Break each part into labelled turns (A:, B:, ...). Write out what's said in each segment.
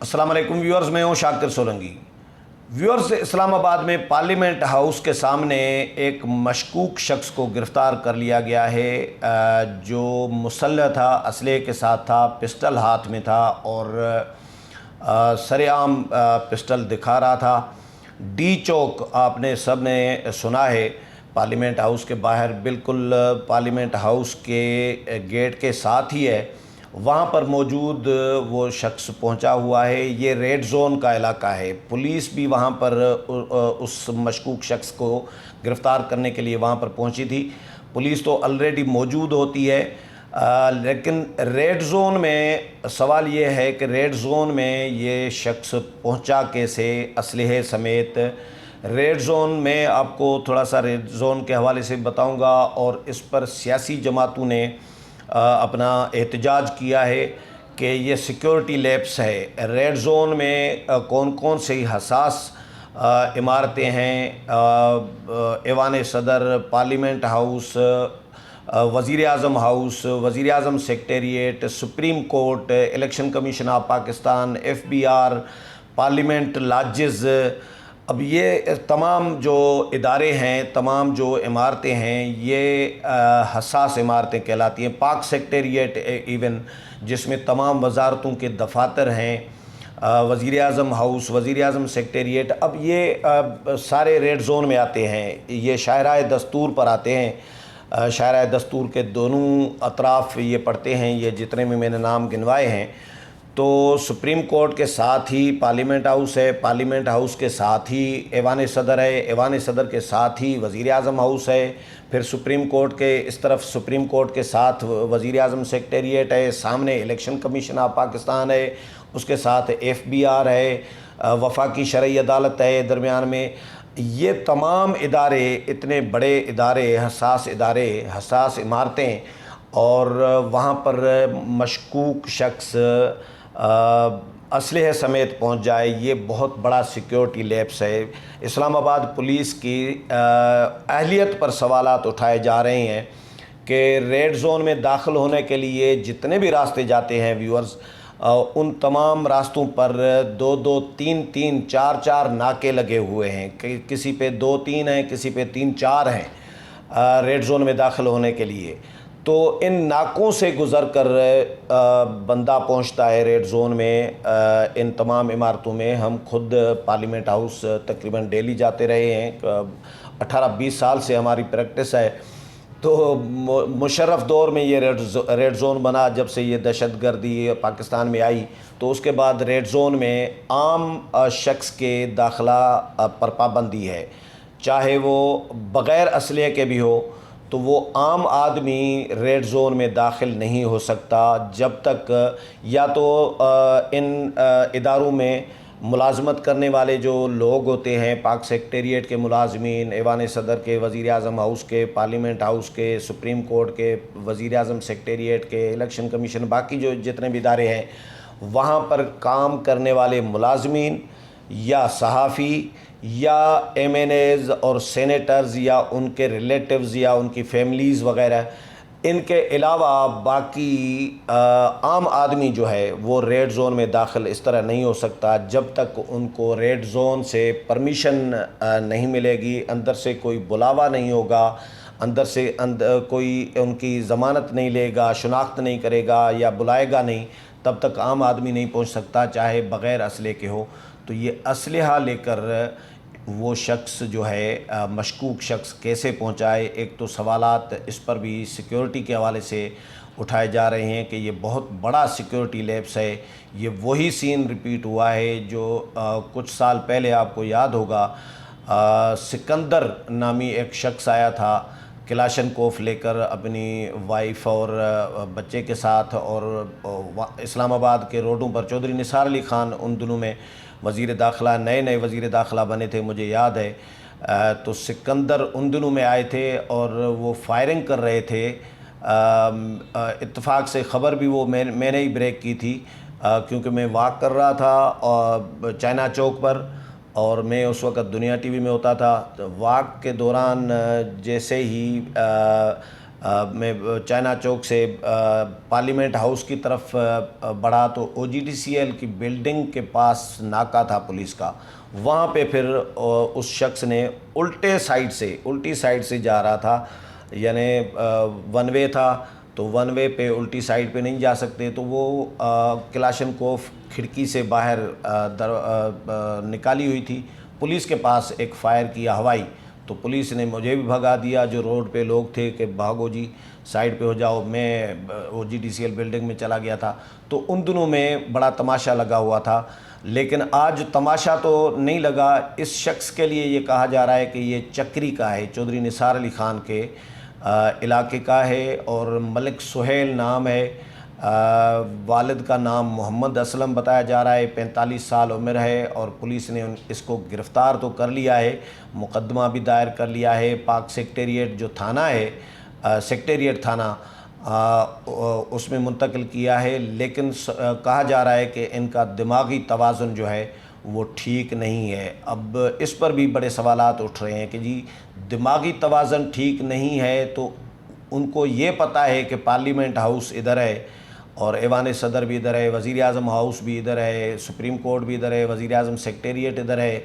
A: السلام علیکم ویورز، میں ہوں شاکر سولنگی۔ ویورز، اسلام آباد میں پارلیمنٹ ہاؤس کے سامنے ایک مشکوک شخص کو گرفتار کر لیا گیا ہے، جو مسلح تھا، اسلحے کے ساتھ تھا، پسٹل ہاتھ میں تھا اور سر عام پسٹل دکھا رہا تھا۔ ڈی چوک آپ نے سب نے سنا ہے، پارلیمنٹ ہاؤس کے باہر، بالکل پارلیمنٹ ہاؤس کے گیٹ کے ساتھ ہی ہے، وہاں پر موجود وہ شخص پہنچا ہوا ہے۔ یہ ریڈ زون کا علاقہ ہے، پولیس بھی وہاں پر اس مشکوک شخص کو گرفتار کرنے کے لیے وہاں پر پہنچی تھی۔ پولیس تو آلریڈی موجود ہوتی ہے، لیکن ریڈ زون میں سوال یہ ہے کہ ریڈ زون میں یہ شخص پہنچا کیسے اسلحے سمیت۔ ریڈ زون میں آپ کو تھوڑا سا ریڈ زون کے حوالے سے بتاؤں گا، اور اس پر سیاسی جماعتوں نے اپنا احتجاج کیا ہے کہ یہ سیکیورٹی لیپس ہے۔ ریڈ زون میں کون کون سی حساس عمارتیں ہیں، ایوان صدر، پارلیمنٹ ہاؤس، وزیر اعظم ہاؤس، وزیر اعظم secretariat, supreme court, election commission of Pakistan, F B R, parliament lodges, اب یہ تمام جو ادارے ہیں، تمام جو عمارتیں ہیں، یہ حساس عمارتیں کہلاتی ہیں۔ پاک سیکریٹریٹ ایون، جس میں تمام وزارتوں کے دفاتر ہیں، وزیر اعظم ہاؤس، وزیر اعظم سیکریٹریٹ، اب یہ سارے ریڈ زون میں آتے ہیں۔ یہ شاہراہ دستور پر آتے ہیں، شاہراہ دستور کے دونوں اطراف یہ پڑتے ہیں، یہ جتنے میں نے نام گنوائے ہیں۔ تو سپریم کورٹ کے ساتھ ہی پارلیمنٹ ہاؤس ہے، پارلیمنٹ ہاؤس کے ساتھ ہی ایوان صدر ہے، ایوان صدر کے ساتھ ہی وزیر اعظم ہاؤس ہے، پھر سپریم کورٹ کے اس طرف سپریم کورٹ کے ساتھ وزیر اعظم سیکریٹریٹ ہے، سامنے الیکشن کمیشن آف پاکستان ہے، اس کے ساتھ ایف بی آر ہے، وفاقی شرعی عدالت ہے درمیان میں۔ یہ تمام ادارے، اتنے بڑے ادارے، حساس عمارتیں، اور وہاں پر مشکوک شخص اسلحے سمیت پہنچ جائے، یہ بہت بڑا سیکیورٹی لیپس ہے۔ اسلام آباد پولیس کی اہلیت پر سوالات اٹھائے جا رہے ہیں کہ ریڈ زون میں داخل ہونے کے لیے جتنے بھی راستے جاتے ہیں ویورز، ان تمام راستوں پر 2-2، 3-3، 4-4 ناکے لگے ہوئے ہیں، کسی پہ 2-3 ہیں، کسی پہ 3-4 ہیں ریڈ زون میں داخل ہونے کے لیے۔ تو ان ناکوں سے گزر کر بندہ پہنچتا ہے ریڈ زون میں، ان تمام عمارتوں میں۔ ہم خود پارلیمنٹ ہاؤس تقریباً ڈیلی جاتے رہے ہیں، 18-20 سال سے ہماری پریکٹس ہے۔ تو مشرف دور میں یہ ریڈ زون بنا، جب سے یہ دہشت گردی پاکستان میں آئی، تو اس کے بعد ریڈ زون میں عام شخص کے داخلہ پر پابندی ہے، چاہے وہ بغیر اسلحے کے بھی ہو، تو وہ عام آدمی ریڈ زون میں داخل نہیں ہو سکتا جب تک یا تو ان اداروں میں ملازمت کرنے والے جو لوگ ہوتے ہیں، پاک سیکریٹریٹ کے ملازمین، ایوان صدر کے، وزیر اعظم ہاؤس کے، پارلیمنٹ ہاؤس کے، سپریم کورٹ کے، وزیر اعظم سیکریٹریٹ کے، الیکشن کمیشن، باقی جو جتنے بھی ادارے ہیں، وہاں پر کام کرنے والے ملازمین یا صحافی یا ایم این ایز اور سینیٹرز یا ان کے ریلیٹیوز یا ان کی فیملیز وغیرہ، ان کے علاوہ باقی عام آدمی جو ہے وہ ریڈ زون میں داخل اس طرح نہیں ہو سکتا جب تک ان کو ریڈ زون سے پرمیشن نہیں ملے گی، اندر سے کوئی بلاوا نہیں ہوگا، اندر سے کوئی ان کی ضمانت نہیں لے گا، شناخت نہیں کرے گا یا بلائے گا نہیں، تب تک عام آدمی نہیں پہنچ سکتا، چاہے بغیر اسلحے کے ہو۔ تو یہ اسلحہ لے کر وہ شخص جو ہے، مشکوک شخص کیسے پہنچائے، ایک تو سوالات اس پر بھی سیکیورٹی کے حوالے سے اٹھائے جا رہے ہیں کہ یہ بہت بڑا سیکیورٹی لیپس ہے۔ یہ وہی سین ریپیٹ ہوا ہے جو کچھ سال پہلے آپ کو یاد ہوگا، سکندر نامی ایک شخص آیا تھا کلاشن کوف لے کر اپنی وائف اور بچے کے ساتھ، اور اسلام آباد کے روڈوں پر چودھری نثار علی خان ان دنوں میں وزیر داخلہ، نئے وزیر داخلہ بنے تھے، مجھے یاد ہے۔ تو سکندر ان دنوں میں آئے تھے اور وہ فائرنگ کر رہے تھے، اتفاق سے خبر بھی وہ میں نے ہی بریک کی تھی، کیونکہ میں واک کر رہا تھا چائنا چوک پر، اور میں اس وقت دنیا ٹی وی میں ہوتا تھا۔ واک کے دوران جیسے ہی میں چائنا چوک سے پارلیمنٹ ہاؤس کی طرف بڑھا تو OGTCL کی بلڈنگ کے پاس ناکہ تھا پولیس کا، وہاں پہ پھر اس شخص نے الٹی سائڈ سے جا رہا تھا، یعنی ون وے تھا تو ون وے پہ الٹی سائڈ پہ نہیں جا سکتے، تو وہ کلاشنکوف کھڑکی سے باہر نکالی ہوئی تھی، پولیس کے پاس ایک فائر کیا ہوائی، تو پولیس نے مجھے بھی بھگا دیا، جو روڈ پہ لوگ تھے کہ بھاگو جی سائڈ پہ ہو جاؤ، میں OGTCL بلڈنگ میں چلا گیا تھا، تو ان دنوں میں بڑا تماشا لگا ہوا تھا۔ لیکن آج تماشا تو نہیں لگا، اس شخص کے لیے یہ کہا جا رہا ہے کہ یہ چکری کا ہے، چودھری نثار علی خان کے علاقے کا ہے، اور ملک سہیل نام ہے، والد کا نام محمد اسلم بتایا جا رہا ہے، 45 سال عمر ہے، اور پولیس نے اس کو گرفتار تو کر لیا ہے، مقدمہ بھی دائر کر لیا ہے، پاک سیکٹریٹ جو تھانہ ہے، سیکٹریٹ تھانہ اس میں منتقل کیا ہے، لیکن کہا جا رہا ہے کہ ان کا دماغی توازن جو ہے وہ ٹھیک نہیں ہے۔ اب اس پر بھی بڑے سوالات اٹھ رہے ہیں کہ جی دماغی توازن ٹھیک نہیں ہے تو ان کو یہ پتہ ہے کہ پارلیمنٹ ہاؤس ادھر ہے اور ایوان صدر بھی ادھر ہے، وزیر اعظم ہاؤس بھی ادھر ہے، سپریم کورٹ بھی ادھر ہے، وزیر اعظم سیکٹریٹ ادھر ہے،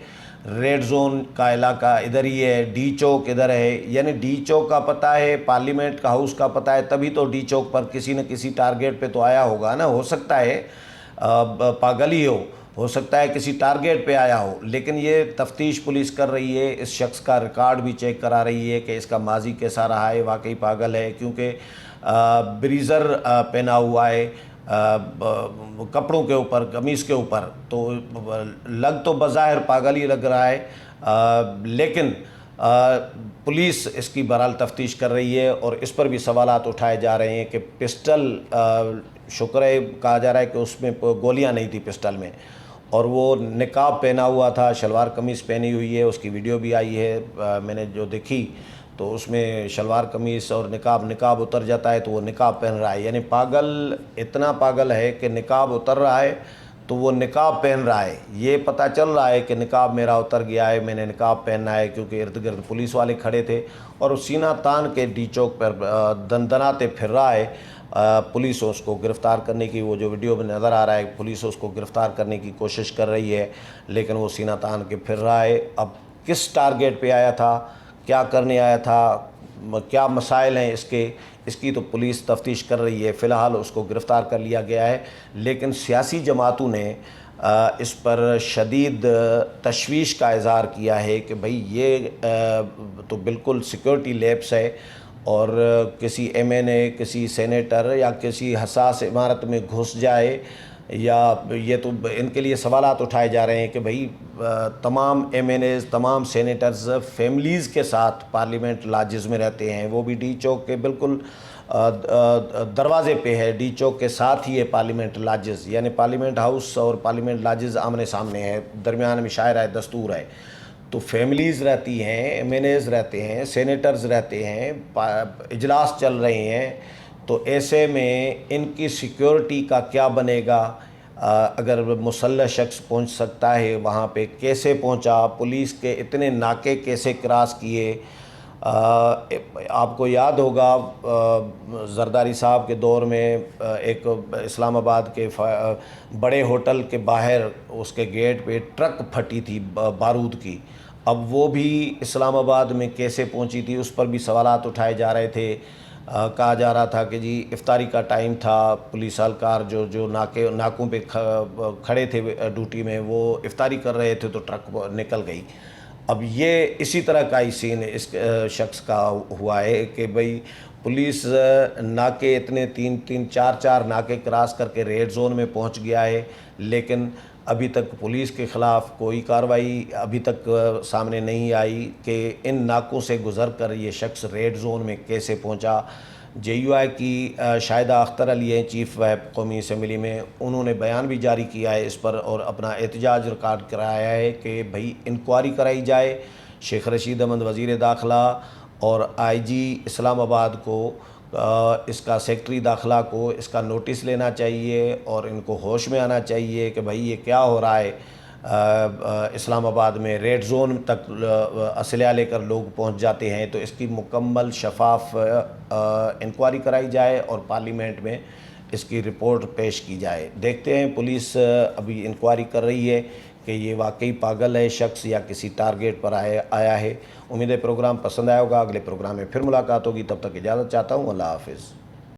A: ریڈ زون کا علاقہ ادھر ہی ہے، ڈی چوک ادھر ہے، یعنی ڈی چوک کا پتہ ہے، پارلیمنٹ کا ہاؤس کا پتہ ہے، تبھی تو ڈی چوک پر کسی نہ کسی ٹارگیٹ پہ تو آیا ہوگا نا، ہو سکتا ہے پاگل ہی ہو سکتا ہے کسی ٹارگیٹ پہ آیا ہو، لیکن یہ تفتیش پولیس کر رہی ہے، اس شخص کا ریکارڈ بھی چیک کرا رہی ہے کہ اس کا ماضی کیسا رہا ہے، واقعی پاگل ہے، کیونکہ بریزر پہنا ہوا ہے کپڑوں کے اوپر، قمیص کے اوپر، تو لگ تو بظاہر پاگل ہی لگ رہا ہے، لیکن پولیس اس کی بہرحال تفتیش کر رہی ہے، اور اس پر بھی سوالات اٹھائے جا رہے ہیں کہ پسٹل، شکر ہے کہا جا رہا ہے کہ اس میں گولیاں نہیں تھی پسٹل میں، اور وہ نقاب پہنا ہوا تھا، شلوار قمیص پہنی ہوئی ہے، اس کی ویڈیو بھی آئی ہے، میں نے جو دیکھی تو اس میں شلوار قمیص اور نقاب اتر جاتا ہے تو وہ نقاب پہن رہا ہے، یعنی پاگل اتنا پاگل ہے کہ نقاب اتر رہا ہے تو وہ نقاب پہن رہا ہے، یہ پتہ چل رہا ہے کہ نقاب میرا اتر گیا ہے، میں نے نقاب پہننا ہے، کیونکہ ارد گرد پولیس والے کھڑے تھے، اور وہ سینہ تان کے ڈی چوک پر دندناتے پھر رہا ہے، پولیس اس کو گرفتار کرنے کی، وہ جو ویڈیو میں نظر آ رہا ہے پولیس اس کو گرفتار کرنے کی کوشش کر رہی ہے، لیکن وہ سینہ تان کے پھر رہا ہے۔ اب کس ٹارگیٹ پہ آیا تھا، کیا کرنے آیا تھا، کیا مسائل ہیں اس کی تو پولیس تفتیش کر رہی ہے، فی الحال اس کو گرفتار کر لیا گیا ہے، لیکن سیاسی جماعتوں نے اس پر شدید تشویش کا اظہار کیا ہے کہ بھئی یہ تو بالکل سیکیورٹی لیپس ہے، اور کسی MNA، کسی سینیٹر یا کسی حساس عمارت میں گھس جائے، یا یہ تو ان کے لیے سوالات اٹھائے جا رہے ہیں کہ بھئی تمام MNAs، تمام سینیٹرز فیملیز کے ساتھ پارلیمنٹ لاجز میں رہتے ہیں، وہ بھی ڈی چوک کے بالکل دروازے پہ ہے، ڈی چوک کے ساتھ ہی ہے پارلیمنٹ لاجز، یعنی پارلیمنٹ ہاؤس اور پارلیمنٹ لاجز آمنے سامنے ہے، درمیان میں شاعرہ دستور ہے، تو فیملیز رہتی ہیں، MNAs رہتے ہیں، سینیٹرز رہتے ہیں، اجلاس چل رہے ہیں، تو ایسے میں ان کی سیکیورٹی کا کیا بنے گا؟ اگر مسلح شخص پہنچ سکتا ہے وہاں پہ، کیسے پہنچا، پولیس کے اتنے ناکے کیسے کراس کیے؟ آپ کو یاد ہوگا زرداری صاحب کے دور میں ایک اسلام آباد کے بڑے ہوٹل کے باہر اس کے گیٹ پہ ٹرک پھٹی تھی بارود کی، اب وہ بھی اسلام آباد میں کیسے پہنچی تھی، اس پر بھی سوالات اٹھائے جا رہے تھے، کہا جا رہا تھا کہ جی افطاری کا ٹائم تھا، پولیس اہلکار جو ناکوں پہ کھڑے تھے ڈیوٹی میں، وہ افطاری کر رہے تھے تو ٹرک نکل گئی۔ اب یہ اسی طرح کا ہی سین اس شخص کا ہوا ہے کہ بھئی پولیس ناکے اتنے تین چار ناکے کراس کر کے ریڈ زون میں پہنچ گیا ہے، لیکن ابھی تک پولیس کے خلاف کوئی کارروائی ابھی تک سامنے نہیں آئی کہ ان ناکوں سے گزر کر یہ شخص ریڈ زون میں کیسے پہنچا۔ JUI کی شاہدہ اختر علی ہیں چیف ویپ قومی اسمبلی میں، انہوں نے بیان بھی جاری کیا ہے اس پر اور اپنا احتجاج ریکارڈ کرایا ہے کہ بھئی انکوائری کرائی جائے، شیخ رشید احمد وزیر داخلہ اور IG اسلام آباد کو اس کا سیکٹری داخلہ کو اس کا نوٹس لینا چاہیے اور ان کو ہوش میں آنا چاہیے کہ بھئی یہ کیا ہو رہا ہے، اسلام آباد میں ریڈ زون تک اسلحہ لے کر لوگ پہنچ جاتے ہیں، تو اس کی مکمل شفاف انکوائری کرائی جائے اور پارلیمنٹ میں اس کی رپورٹ پیش کی جائے۔ دیکھتے ہیں، پولیس ابھی انکوائری کر رہی ہے کہ یہ واقعی پاگل ہے شخص یا کسی ٹارگیٹ پر آیا ہے۔ امید ہے پروگرام پسند آیا ہوگا، اگلے پروگرام میں پھر ملاقات ہوگی، تب تک اجازت چاہتا ہوں، اللہ حافظ۔